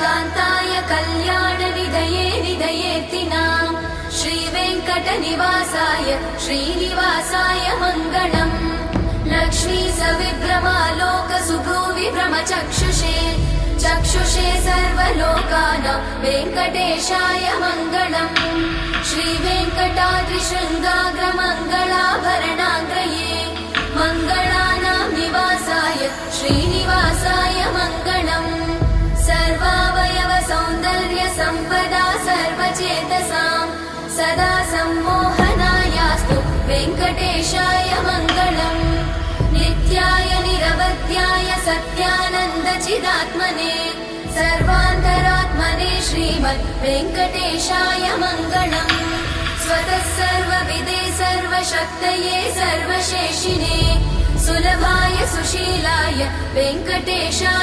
कान्ताय कल्याणनिधये निधयेऽर्तिनाम् श्रीवेङ्कटनिवासाय श्रीनिवासाय मङ्गलम् लक्ष्मी सविभ्रमालोकसुभ्रूविभ्रमचक्षुषे चक्षुषे सर्वलोकानां वेङ्कटेशाय मङ्गलम् श्रीवेङ्कटाद्रिशृङ्गाग्रमङ्गलाभरणाग्रये मङ्गलानां निवासाय श्रीनिवासाय मङ्गलम् सर्वावयव सौन्दर्य सम्पदा सर्वचेतसां सदा सम्मोहनायास्तु वेङ्कटेशाय मङ्गलम् नित्याय निरवध्याय सत्यानन्दचिदात्मने सर्वान्तरात्मने श्रीमद् वेङ्कटेशाय मङ्गलम् स्वतः सर्वविदे सर्वशक्तये सर्वशेषिने सुलभाय सुशीलाय वेङ्कटेशाय